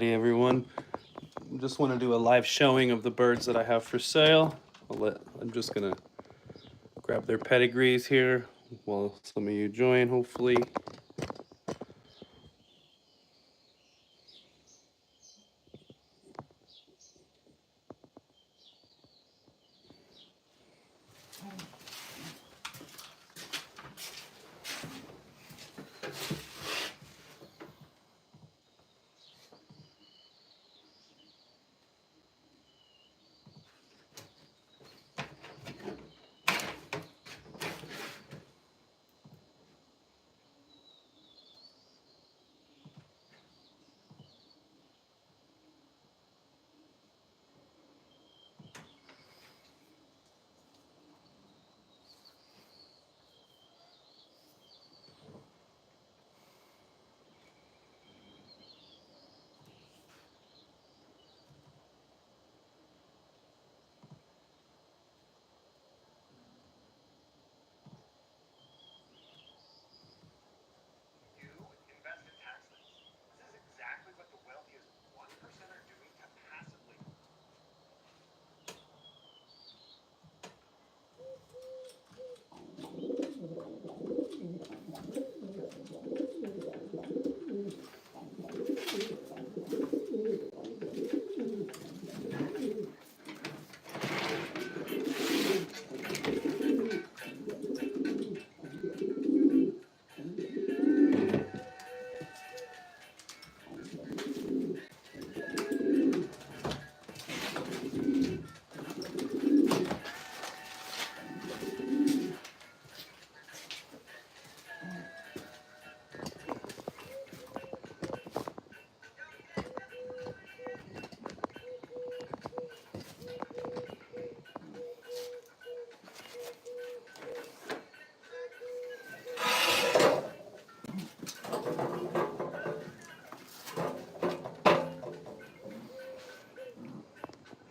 Alrighty, everyone. Just want to do a live showing of the birds that I have for sale. I'm just gonna grab their pedigrees here while some of you join, hopefully.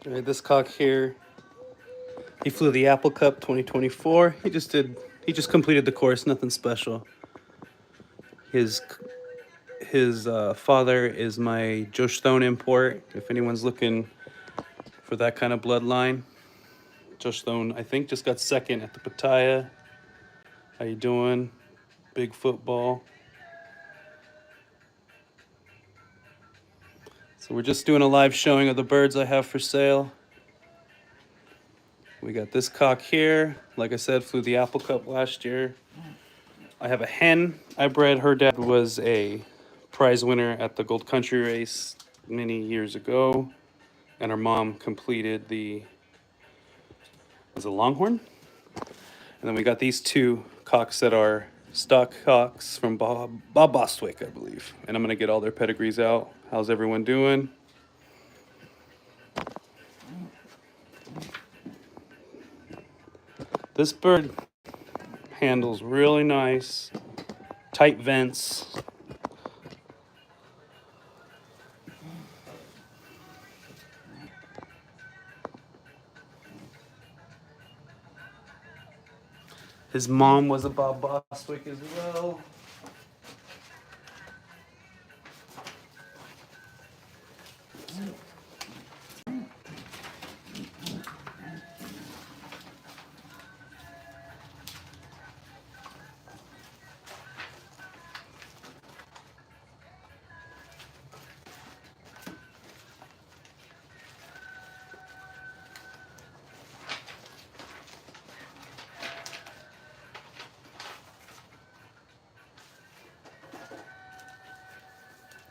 All right, this cock here, he flew the Apple Cup 2024. He just completed the course, nothing special. His father is my Joe Stone import. If anyone's looking for that kind of bloodline, Joe Stone, I think, just got second at the Pattaya. How you doing? Big football. So we're just doing a live showing of the birds I have for sale. We got this cock here. Like I said, flew the Apple Cup last year. I have a hen I bred. Her dad was a prize winner at the Gold Country race many years ago. And her mom completed was it Longhorn? And then we got these two cocks that are stock cocks from Bob Bostwick, I believe. And I'm gonna get all their pedigrees out. How's everyone doing? This bird handles really nice, tight vents. His mom was a Bob Bostwick as well.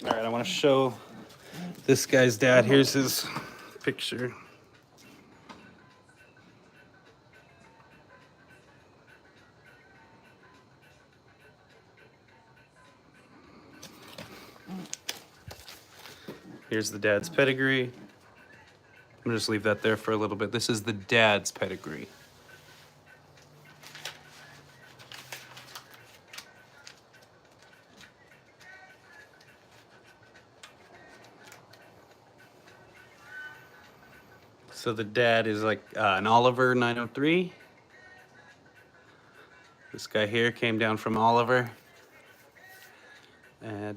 All right, I want to show this guy's dad. Here's his picture. Here's the dad's pedigree. I'm gonna just leave that there for a little bit. This is the dad's pedigree. So the dad is like an Oliver 903. This guy here came down from Oliver.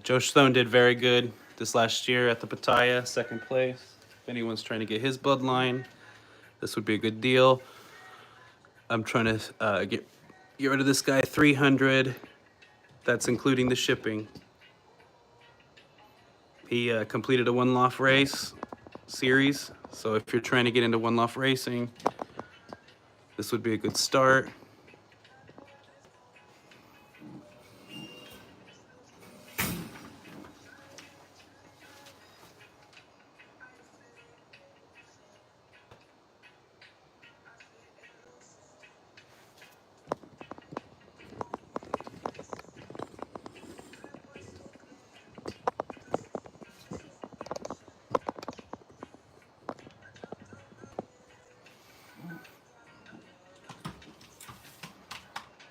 Joe Stone did very good. this last year at the Pattaya, second place. If anyone's trying to get his bloodline, this would be a good deal. I'm trying to get rid of this guy, 300. That's including the shipping. He completed a one Loft race series, so if you're trying to get into one Loft racing, this would be a good start.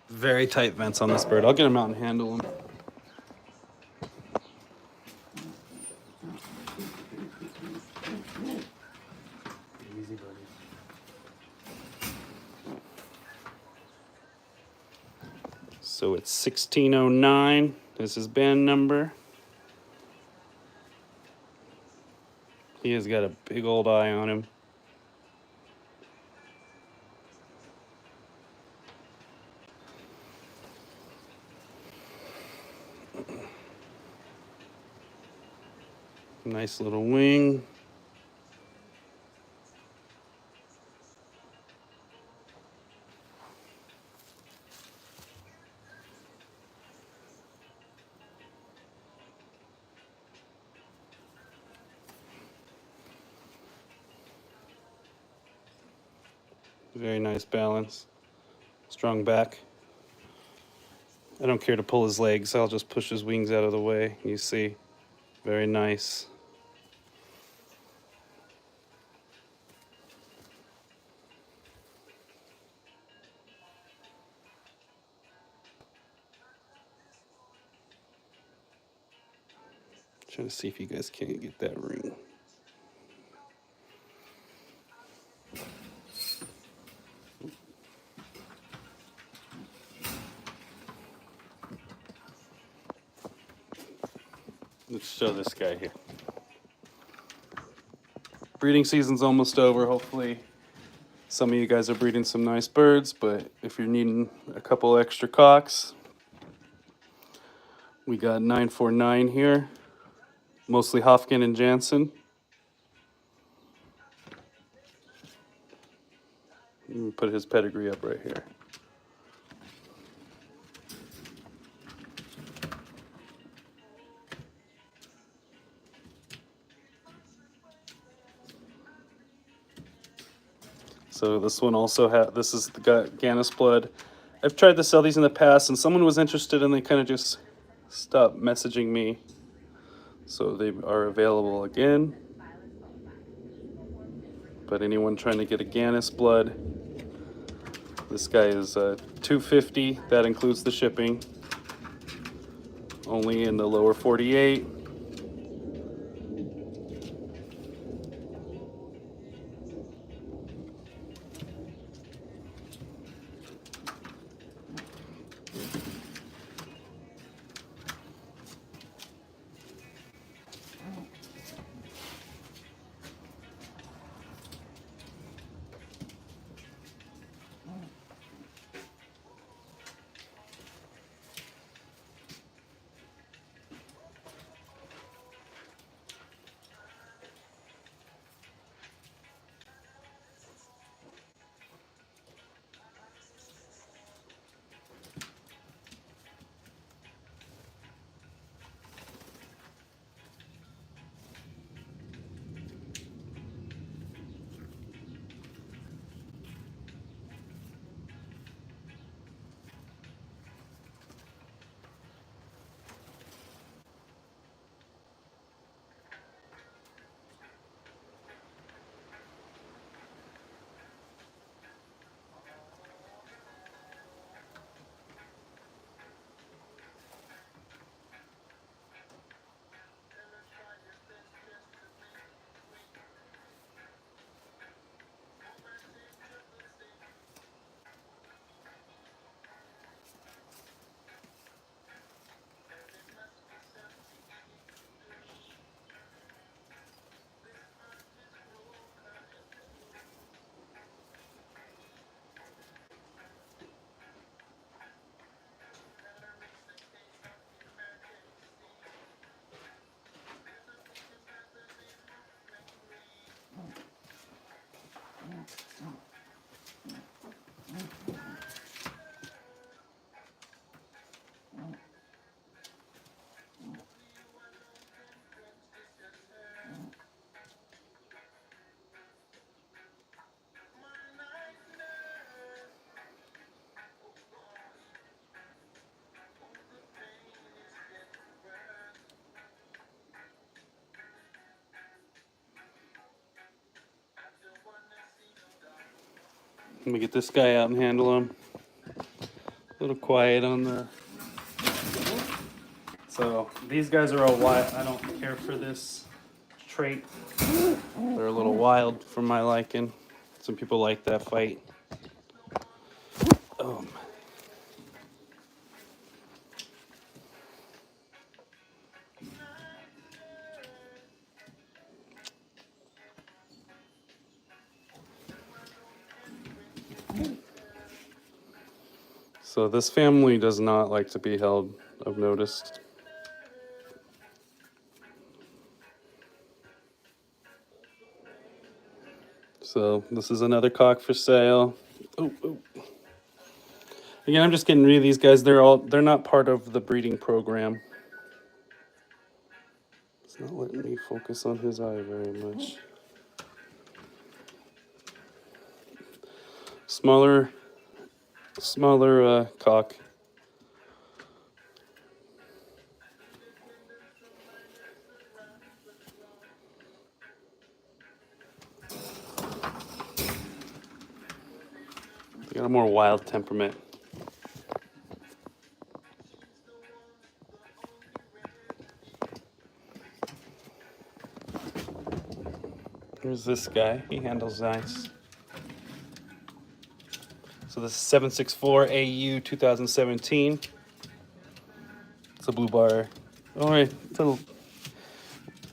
Very tight vents on this bird. I'll get him out and handle him. Easy, buddy. So it's 1609 is his band number. He has got a big old eye on him. Nice little wing. Very nice balance. Strong back. I don't care to pull his legs. I'll just push his wings out of the way. You see, very nice. Trying to see if you guys can't get that ring. Let's show this guy here. Breeding season's almost over. Hopefully some of you guys are breeding some nice birds, but if you're needing a couple extra cocks, we got 949 here, mostly Hofkin and Jansen. Let me put his pedigree up right here. So this one also this is the Gannis blood. I've tried to sell these in the past, and someone was interested, and they kind of just stopped messaging me. So they are available again. But anyone trying to get a Gannis blood, this guy is $250. That includes the shipping. Only in the lower 48. Let me get this guy out and handle him. A little quiet on the... So these guys are all wild. I don't care for this trait. They're a little wild for my liking. Some people like that fight. Oh. So this family does not like to be held, I've noticed. So this is another cock for sale. Oh, oh. Again, I'm just getting rid of these guys. They're not part of the breeding program. It's not letting me focus on his eye very much. Smaller cock. They got a more wild temperament. Here's this guy. He handles nice. So this is 764 AU 2017. It's a blue bar. All right,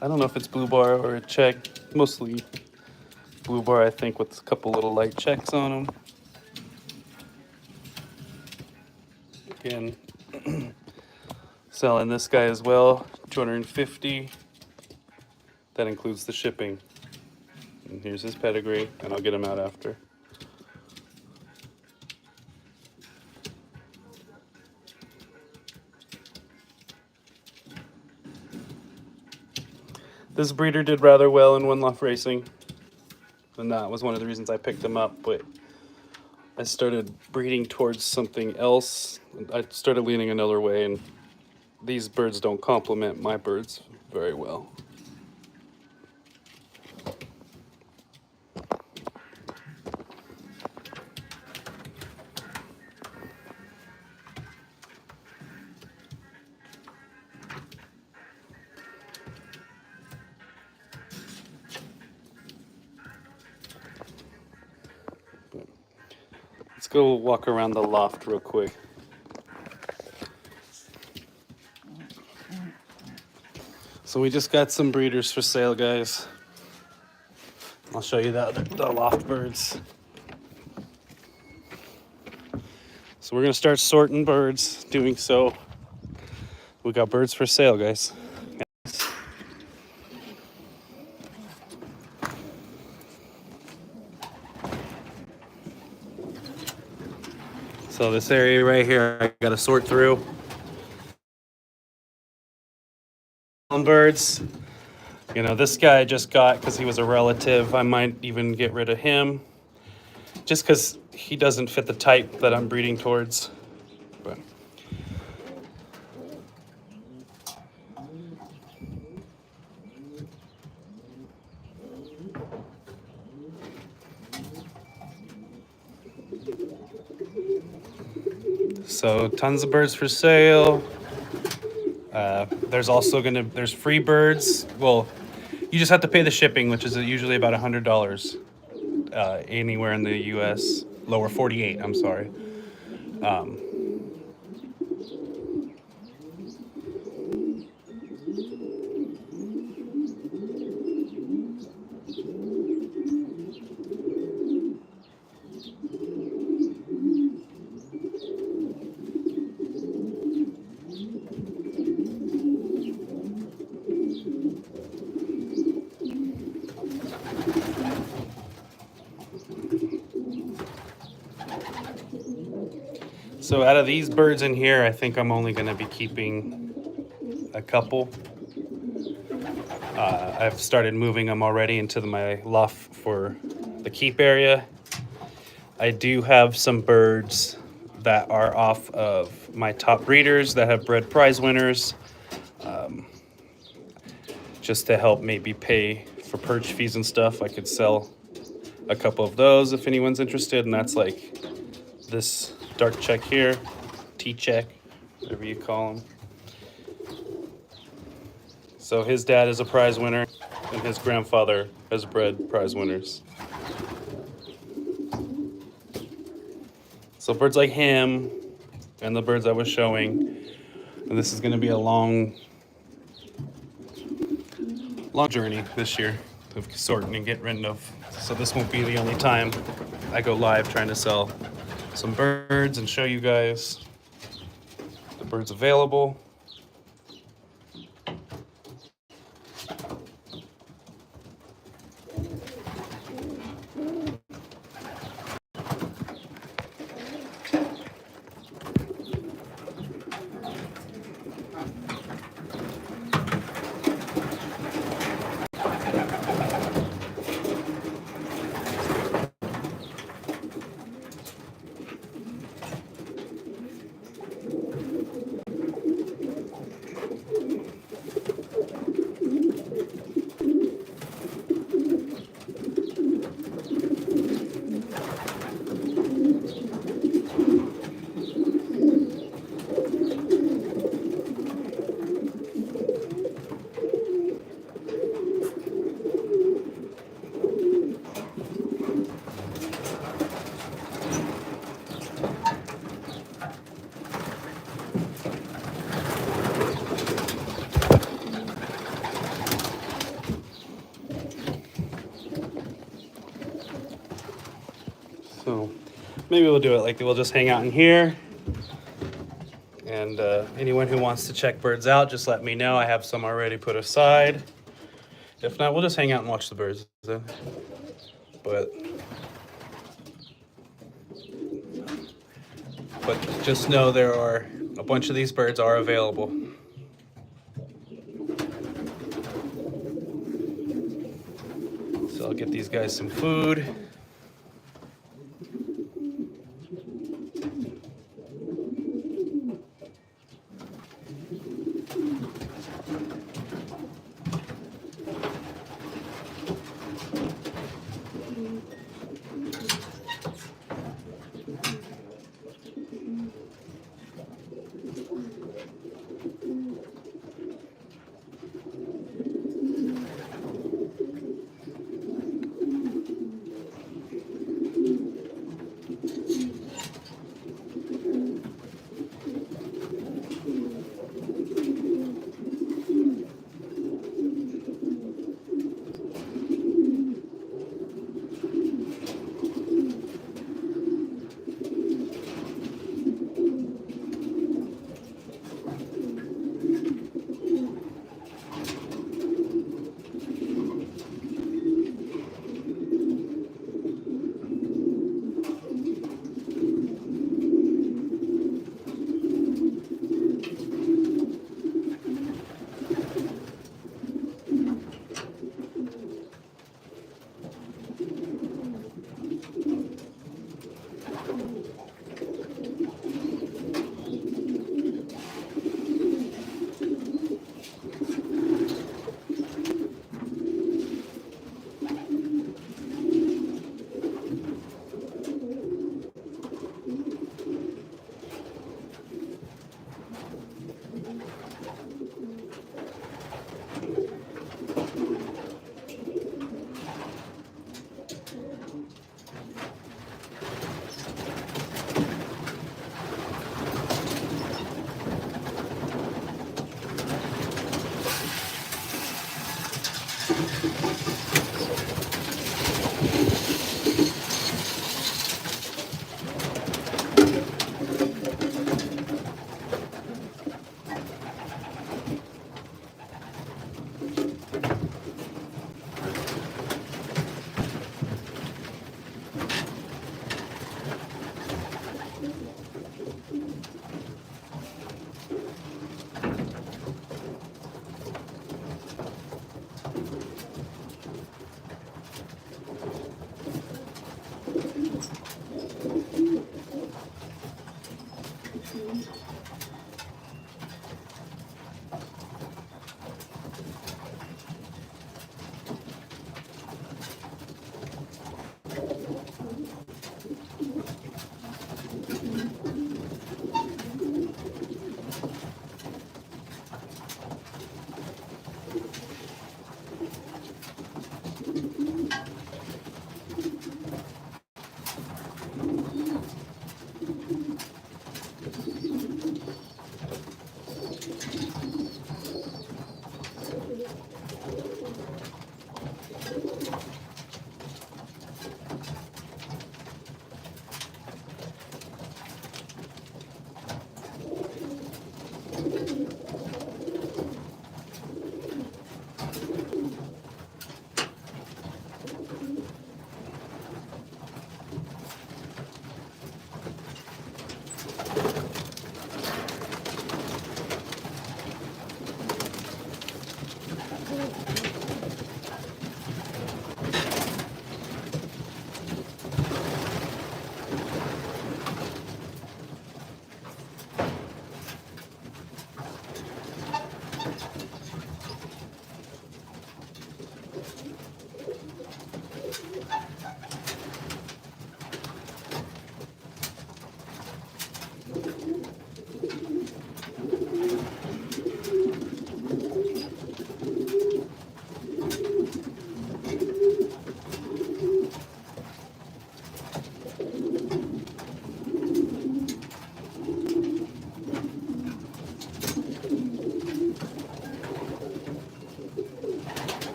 I don't know if it's blue bar or a check. Mostly blue bar, I think, with a couple little light checks on them. Again, selling this guy as well, 250. That includes the shipping. And here's his pedigree, and I'll get him out after. This breeder did rather well in One Loft Racing, and that was one of the reasons I picked him up, but I started breeding towards something else. I started leaning another way, and these birds don't complement my birds very well. Let's go walk around the loft real quick. So we just got some breeders for sale, guys. I'll show you the loft birds. So we're gonna start sorting birds. Doing so, we got birds for sale, guys. So this area right here, I gotta sort through. Birds. You know, this guy I just got because he was a relative. I might even get rid of him just because he doesn't fit the type that I'm breeding towards. But so tons of birds for sale. There's free birds. Well, you just have to pay the shipping, which is usually about $100 anywhere in the U.S. Lower 48, I'm sorry. So out of these birds in here, I think I'm only going to be keeping a couple. I've started moving them already into my loft for the keep area. I do have some birds that are off of my top breeders that have bred prize winners, just to help maybe pay for perch fees and stuff. I could sell a couple of those if anyone's interested, and that's like this dark check here, T-check, whatever you call them. So his dad is a prize winner, and his grandfather has bred prize winners. So birds like him and the birds I was showing, and this is going to be a long journey this year of sorting and getting rid of. So this won't be the only time I go live trying to sell some birds and show you guys the birds available. So maybe we'll do it like we'll just hang out in here. And anyone who wants to check birds out, just let me know. I have some already put aside. If not, we'll just hang out and watch the birds. But just know there are a bunch of these birds are available. So I'll get these guys some food.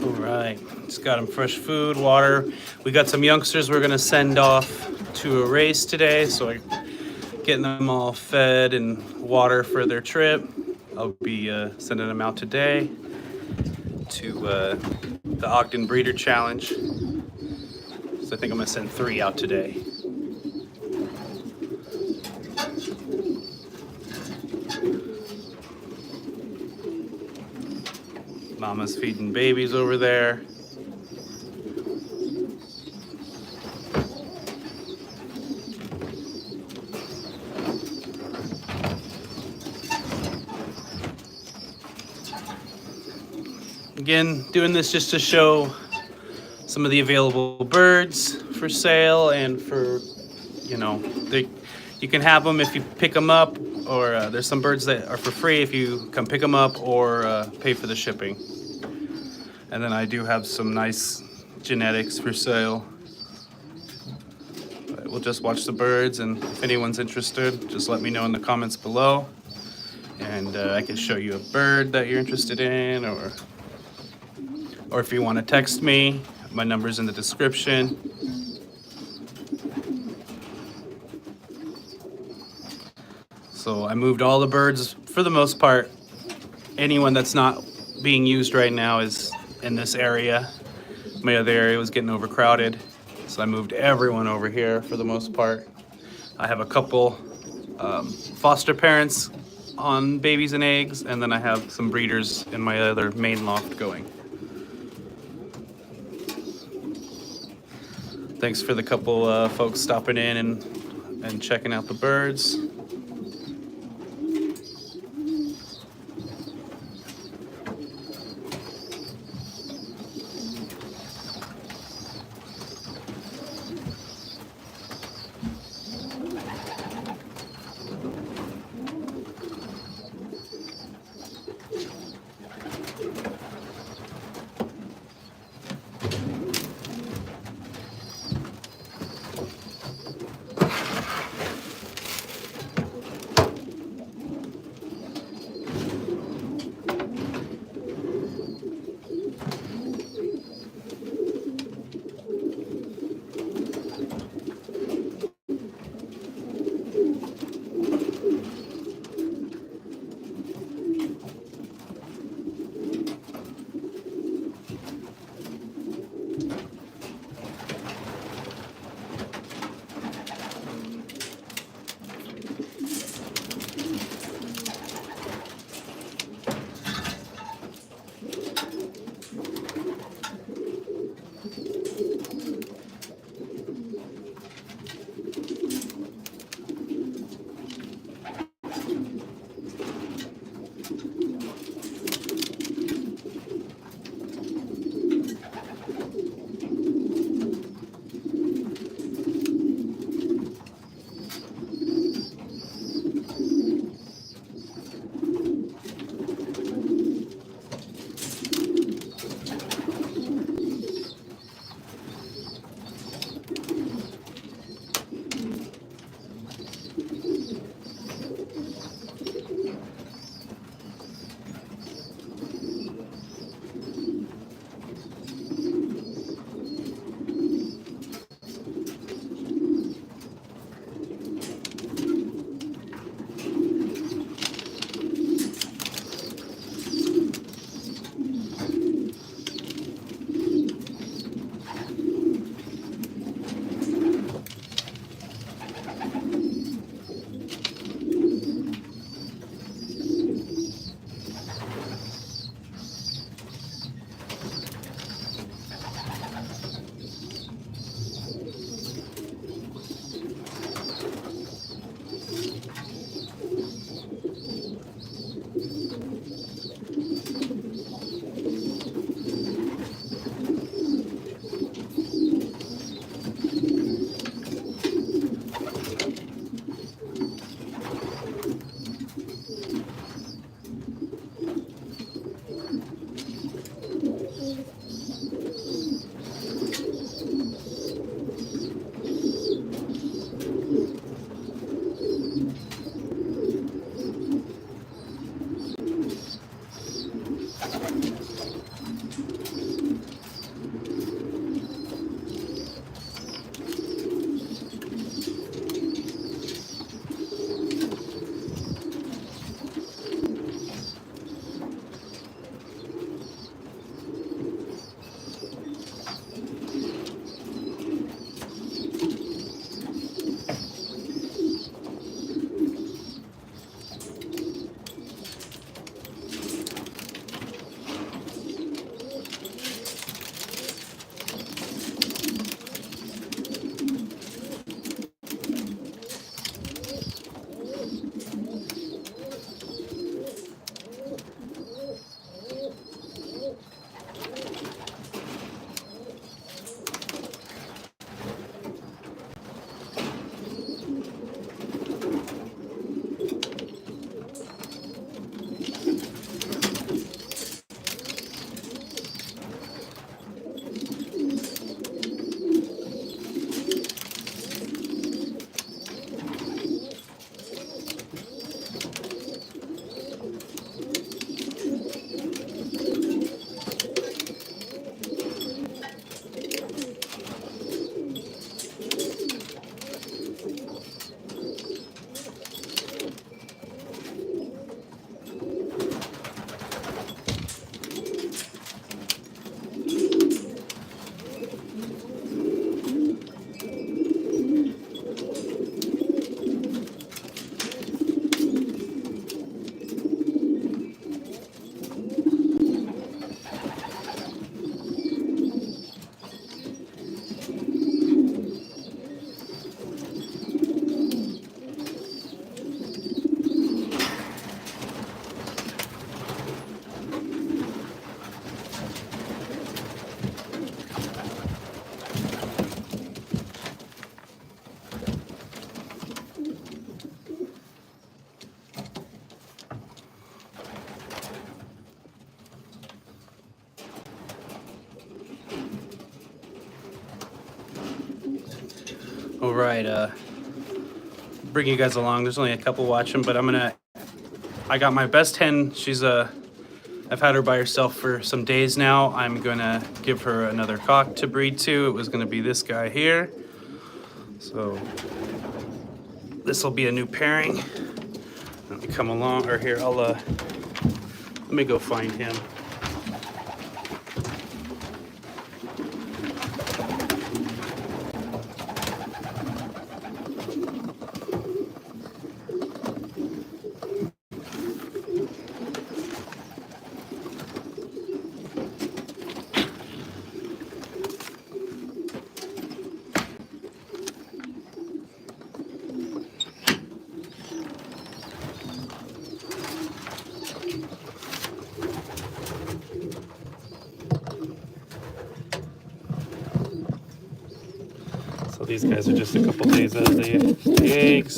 All right, just got them fresh food, water. We got some youngsters we're gonna send off to a race today, so I'm getting them all fed and water for their trip. I'll be sending them out today to the Ogden Breeder Challenge. So I think I'm gonna send 3 out today. Mama's feeding babies over there. Again, doing this just to show some of the available birds for sale and for, you know, you can have them if you pick them up, or there's some birds that are for free if you come pick them up or pay for the shipping. And then I do have some nice genetics for sale. But we'll just watch the birds, and if anyone's interested, just let me know in the comments below. And I can show you a bird that you're interested in, or if you want to text me, my number's in the description. So I moved all the birds for the most part. Anyone that's not being used right now is in this area. My other area was getting overcrowded, so I moved everyone over here for the most part. I have a couple foster parents on babies and eggs, and then I have some breeders in my other main loft going. Thanks for the couple folks stopping in and checking out the birds. All right, bring you guys along. There's only a couple watching, but I got my best hen. I've had her by herself for some days now. I'm gonna give her another cock to breed to. It was gonna be this guy here. So this will be a new pairing. Let me come along, or here, let me go find him. So these guys are just a couple days out of the eggs.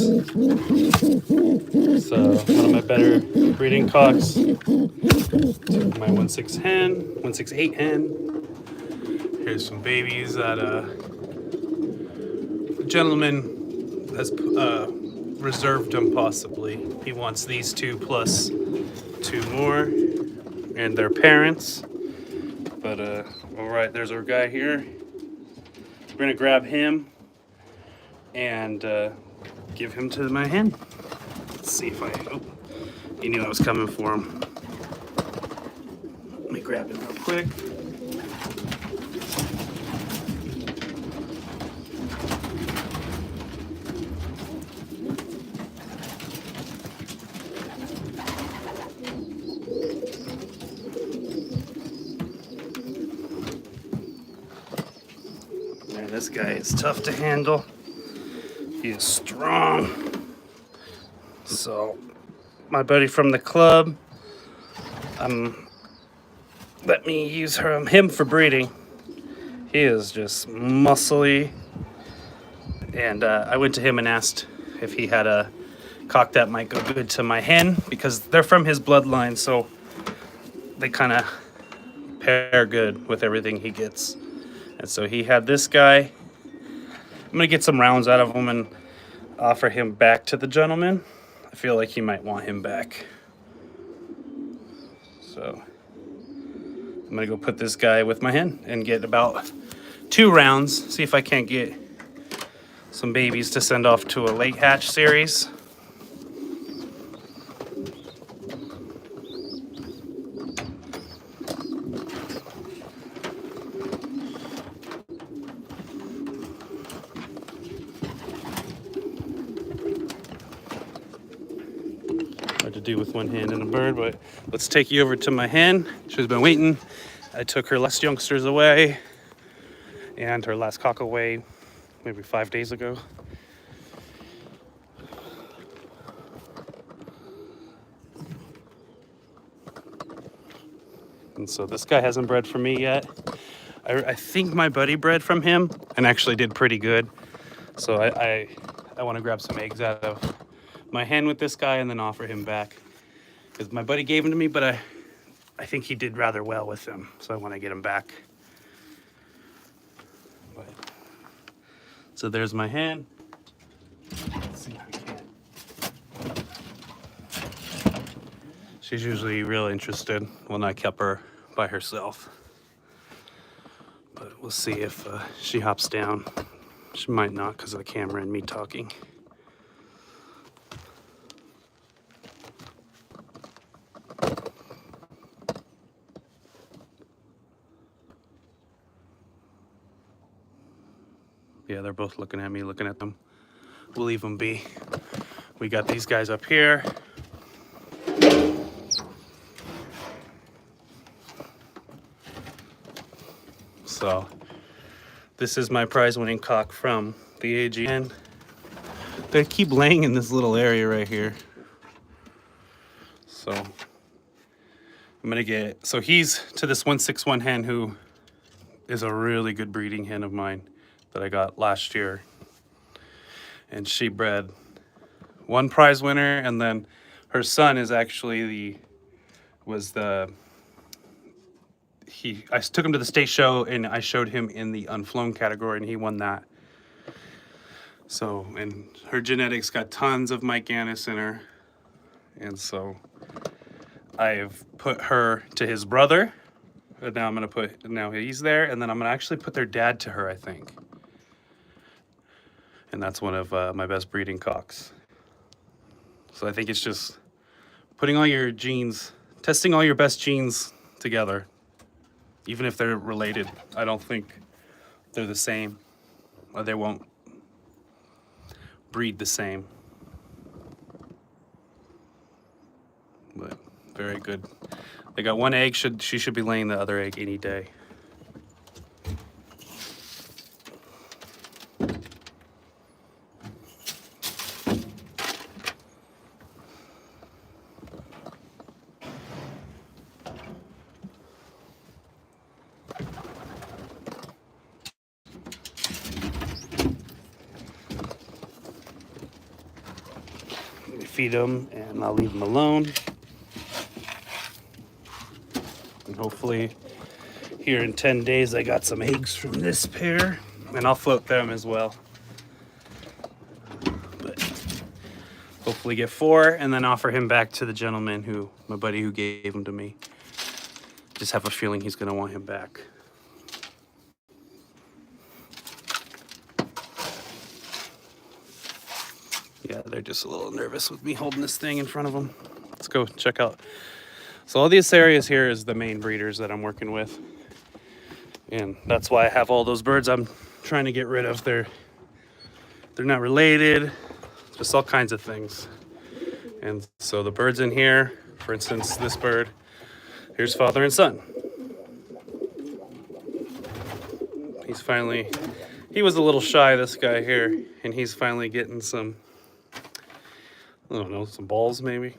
So one of my better breeding cocks. My 168 hen. Here's some babies that a gentleman has reserved them possibly. He wants these two plus two more and their parents. But all right, there's our guy here. We're gonna grab him and give him to my hen. Let's see if he knew I was coming for him. Let me grab him real quick. Man, this guy is tough to handle. He is strong. So, my buddy from the club, let me use him for breeding. He is just muscly. And I went to him and asked if he had a cock that might go good to my hen, because they're from his bloodline, so they kind of pair good with everything he gets. And so he had this guy. I'm gonna get some rounds out of him and offer him back to the gentleman. I feel like he might want him back. So I'm gonna go put this guy with my hen and get about 2 rounds, see if I can't get some babies to send off to a late hatch series. Hard to do with one hand and a bird, but let's take you over to my hen. She's been waiting. I took her last youngsters away and her last cock away maybe 5 days ago. And so this guy hasn't bred for me yet. I think my buddy bred from him and actually did pretty good. So I want to grab some eggs out of my hen with this guy and then offer him back. Because my buddy gave him to me, but I think he did rather well with them. So I want to get him back. But, so there's my hen. Let's see if we can. She's usually real interested when I kept her by herself. But we'll see if she hops down. She might not because of the camera and me talking. Yeah, they're both looking at me, looking at them. We'll leave them be. We got these guys up here. So this is my prize winning cock from the AGN. They keep laying in this little area right here. So I'm gonna get, so he's to this 161 hen who is a really good breeding hen of mine that I got last year. And she bred one prize winner, and then her son is actually I took him to the state show and I showed him in the unflown category and he won that. So, and her genetics got tons of Mike Gannis in her. And so I've put her to his brother. And now I'm going to put, now he's there. And then I'm going to actually put their dad to her, I think. And that's one of my best breeding cocks. So I think it's just putting all your genes, testing all your best genes together. Even if they're related, I don't think they're the same. Or they won't breed the same. But very good. They got one egg. She should be laying the other egg any day. Feed them and I'll leave them alone. And hopefully here in 10 days I got some eggs from this pair and I'll float them as well. But hopefully get 4 and then offer him back to the gentleman my buddy who gave him to me. Just have a feeling he's gonna want him back. Yeah, they're just a little nervous with me holding this thing in front of them. Let's go check out. So all these areas here is the main breeders that I'm working with. And that's why I have all those birds I'm trying to get rid of. They're not related, just all kinds of things. And so the birds in here, for instance, this bird, here's father and son. He was a little shy, this guy here, and he's finally getting some, I don't know, some balls maybe.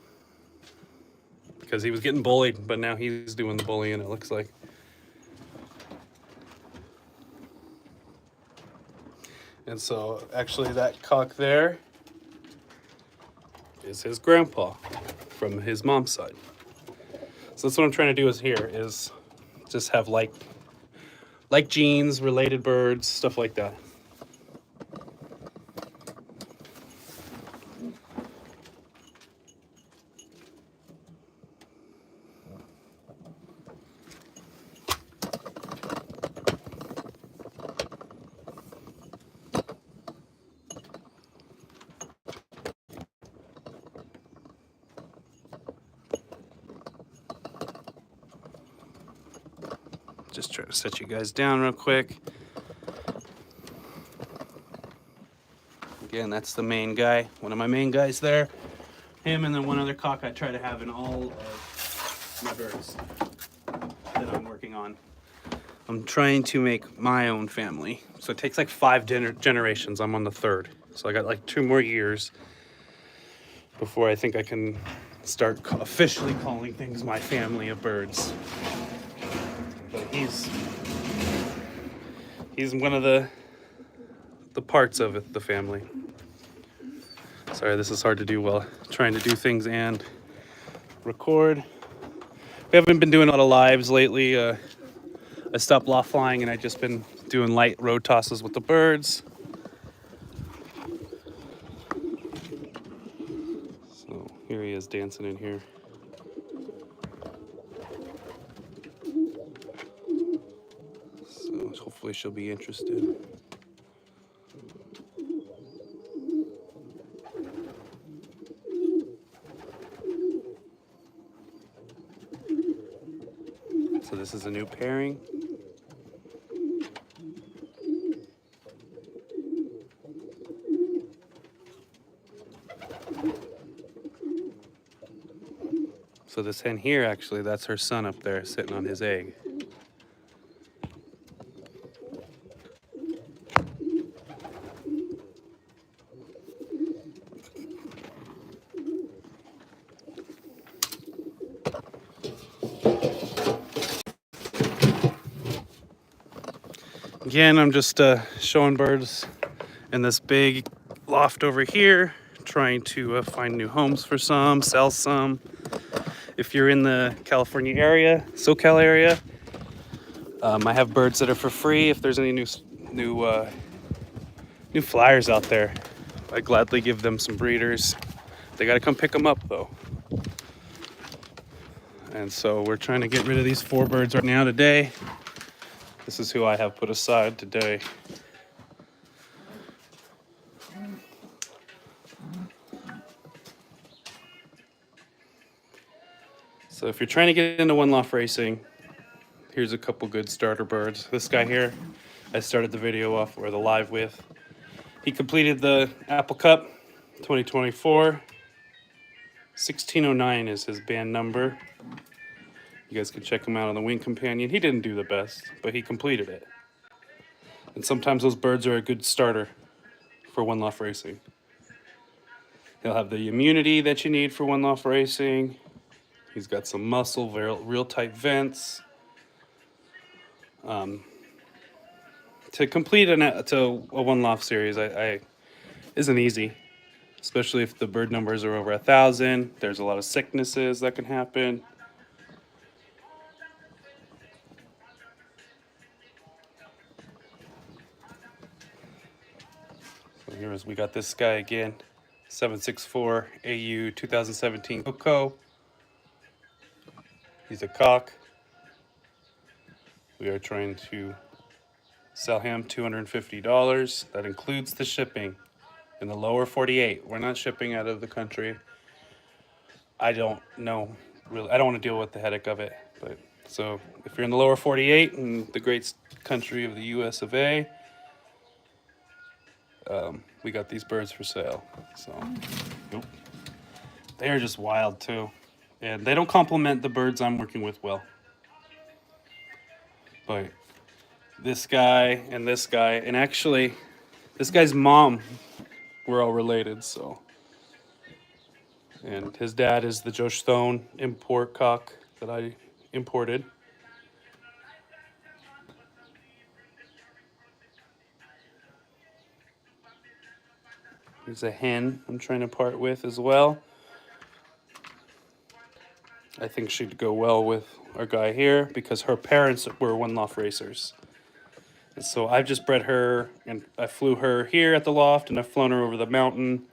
Because he was getting bullied, but now he's doing the bullying, it looks like. And so actually that cock there is his grandpa from his mom's side. So that's what I'm trying to do is just have like genes, related birds, stuff like that. Just try to set you guys down real quick. Again, that's the main guy, one of my main guys there. Him and then one other cock I try to have in all of my birds that I'm working on. I'm trying to make my own family. So it takes like 5 generations. I'm on the 3rd. So I got like 2 more years before I think I can start officially calling things my family of birds. But he's one of the parts of it, the family. Sorry, this is hard to do while trying to do things and record. We haven't been doing a lot of lives lately. I stopped loft flying and I've just been doing light road tosses with the birds. So here he is dancing in here. So hopefully she'll be interested. So this is a new pairing. So this hen here, actually, that's her son up there sitting on his egg. Again, I'm just showing birds in this big loft over here, trying to find new homes for some, sell some. If you're in the California area, SoCal area, I have birds that are for free. If there's any new new flyers out there. I gladly give them some breeders. They gotta come pick them up though. And so we're trying to get rid of these 4 birds right now today. This is who I have put aside today. So if you're trying to get into one loft racing, here's a couple good starter birds. This guy here, I started the video off, or the live with. He completed the Apple Cup 2024. 1609 is his band number. You guys can check him out on the Wing Companion. He didn't do the best, but he completed it. And sometimes those birds are a good starter for one loft racing. He'll have the immunity that you need for one loft racing. He's got some muscle, real tight vents. To complete a one loft series, I isn't easy, especially if the bird numbers are over 1,000. There's a lot of sicknesses that can happen. So we got this guy again, 764 AU 2017 Coco. He's a cock. We are trying to sell him $250. That includes the shipping in the lower 48. We're not shipping out of the country. I don't know, really. I don't want to deal with the headache of it. But so if you're in the lower 48 in the great country of the US of A, we got these birds for sale. So they are just wild too, and they don't complement the birds I'm working with well. But this guy, and actually this guy's mom, we're all related. So, and his dad is the Joe Stone import cock that I imported. There's a hen I'm trying to part with as well. I think she'd go well with our guy here because her parents were one loft racers. And so I've just bred her, and I flew her here at the loft, and I've flown her over the mountain.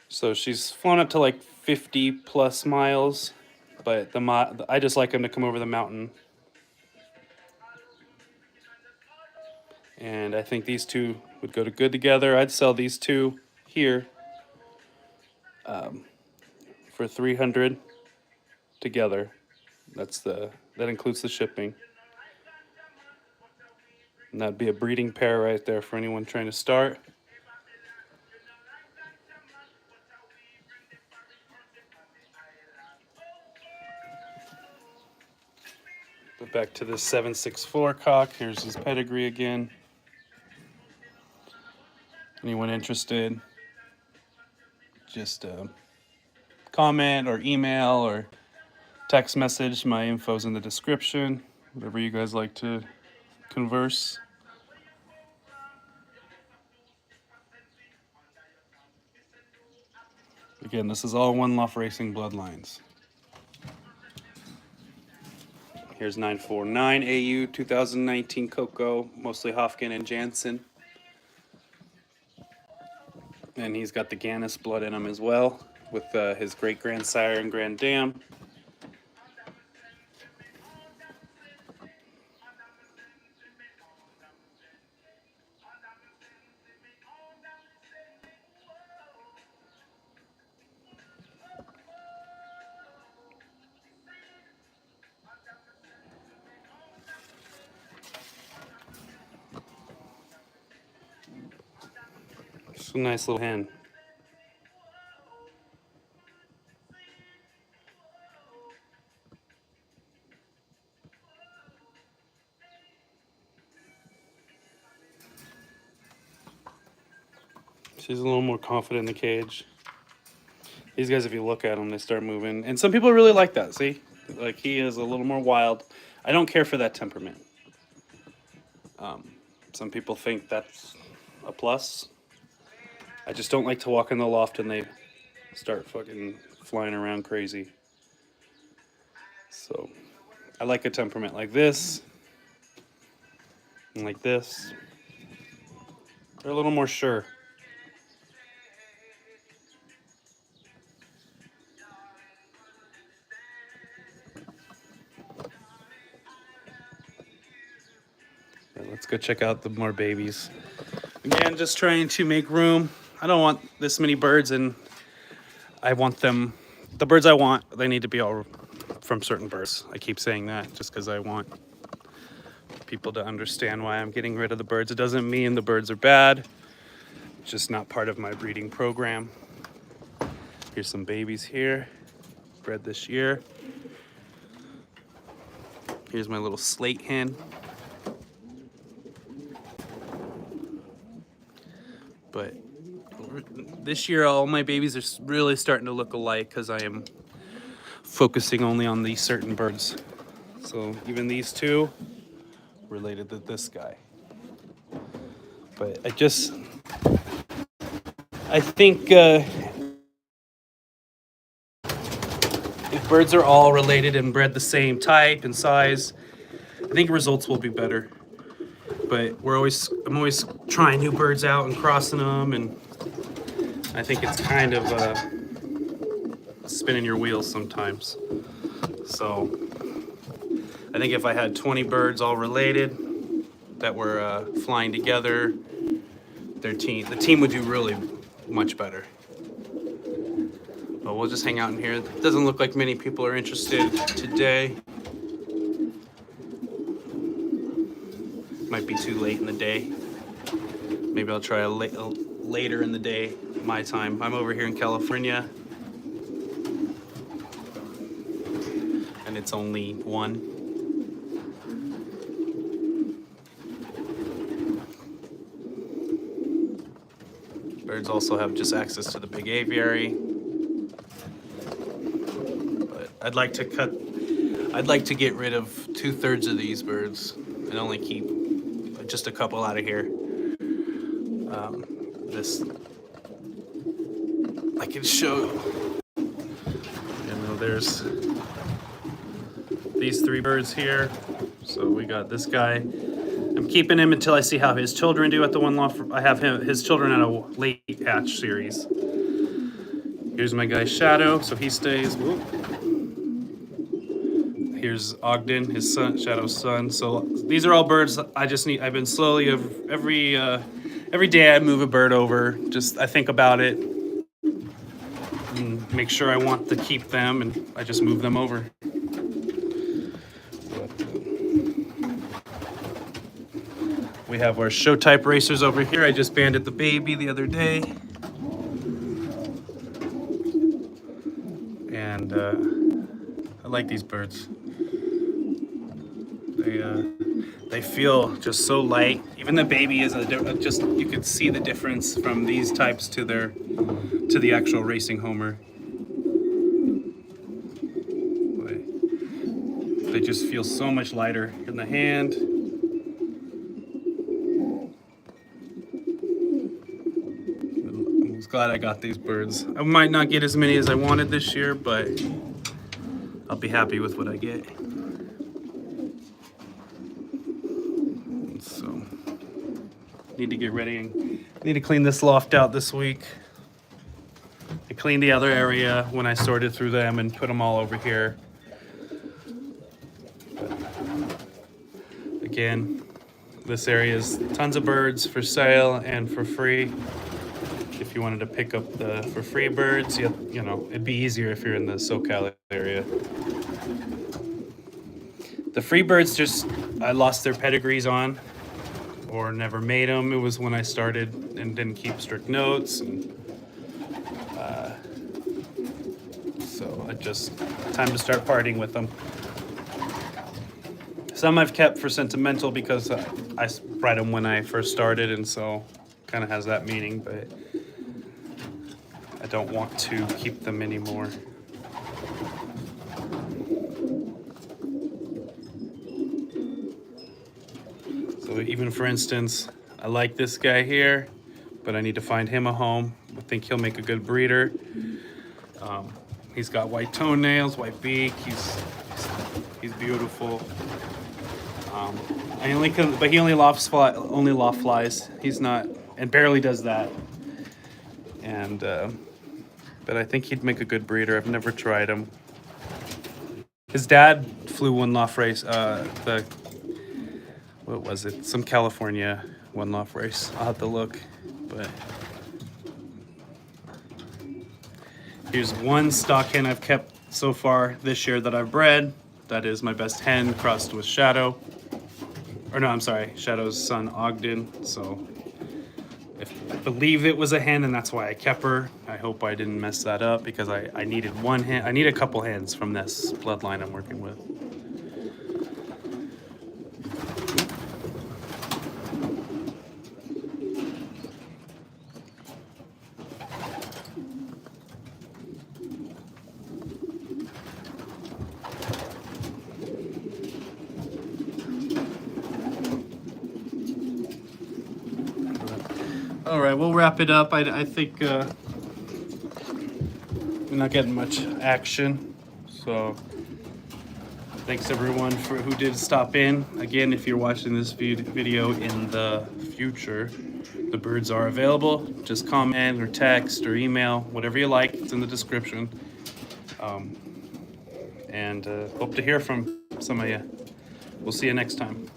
So she's flown up to like 50 plus miles, but I just like them to come over the mountain. And I think these two would go good together. I'd sell these two here for $300 together. That includes the shipping. And that'd be a breeding pair right there for anyone trying to start. But back to this 764 cock. Here's his pedigree again. Anyone interested, just comment or email or text message. My info's in the description. Whatever you guys like to converse. Again, this is all one loft racing bloodlines. Here's 949 AU 2019 Coco, mostly Hofkin and Jansen. And he's got the Gannis blood in him as well, with his great grandsire and grand dam. It's a nice little hen. She's a little more confident in the cage. These guys, if you look at them, they start moving. And some people really like that, see? Like, he is a little more wild. I don't care for that temperament. Some people think that's a plus. I just don't like to walk in the loft and they start fucking flying around crazy. So, I like a temperament like this. And like this. They're a little more sure. Okay, let's go check out the more babies. Again, just trying to make room. I don't want this many birds, and I want them, the birds I want, they need to be all from certain birds. I keep saying that just because I want people to understand why I'm getting rid of the birds. It doesn't mean the birds are bad. It's just not part of my breeding program. Here's some babies here, bred this year. Here's my little slate hen. But this year, all my babies are really starting to look alike because I am focusing only on these certain birds. So even these two, related to this guy. But I think if birds are all related and bred the same type and size, I think results will be better. But I'm always trying new birds out and crossing them, and I think it's kind of spinning your wheels sometimes. So I think if I had 20 birds all related that were flying together, the team would do really much better. But we'll just hang out in here. It doesn't look like many people are interested today. Might be too late in the day. Maybe I'll try later in the day, my time. I'm over here in California, and it's only 1. Birds also have just access to the big aviary. But I'd like to get rid of 2/3 of these birds and only keep just a couple out of here. I can show, there's these 3 birds here. So we got this guy. I'm keeping him until I see how his children do at the one loft. I have his children at a late hatch series. Here's my guy Shadow, so he stays. Whoop. Here's Ogden, his son, Shadow's son. So these are all birds I've been slowly, every day I move a bird over. I think about it and make sure I want to keep them, and I just move them over. We have our show type racers over here. I just banded the baby the other day. And I like these birds. They feel just so light. Even the baby is you could see the difference from these types to the actual racing homer. They just feel so much lighter in the hand. I'm glad I got these birds. I might not get as many as I wanted this year, but I'll be happy with what I get. So, need to get ready and need to clean this loft out this week. I cleaned the other area when I sorted through them and put them all over here. Again, this area is tons of birds for sale and for free. If you wanted to pick up the for free birds, you know, it'd be easier if you're in the SoCal area. The free birds I lost their pedigrees on or never made them. It was when I started and didn't keep strict notes. And, so time to start partying with them. Some I've kept for sentimental because I bred them when I first started, and so kind of has that meaning, but I don't want to keep them anymore. So even for instance, I like this guy here, but I need to find him a home. I think he'll make a good breeder. He's got white toenails, white beak. He's beautiful. But he only loft flies. He's not and barely does that. And but I think he'd make a good breeder. I've never tried him. His dad flew one Loft race. What was it? Some California one Loft race. I'll have to look, but. Here's one stock hen I've kept so far this year that I've bred. That is my best hen crossed with Shadow. Or no, I'm sorry, Shadow's son Ogden. So I believe it was a hen, and that's why I kept her. I hope I didn't mess that up because I needed one hen. I need a couple hens from this bloodline I'm working with. All right, we'll wrap it up. I think we're not getting much action, so thanks everyone who did stop in. Again, if you're watching this video in the future, the birds are available. Just comment or text or email, whatever you like. It's in the description. And hope to hear from some of you. We'll see you next time.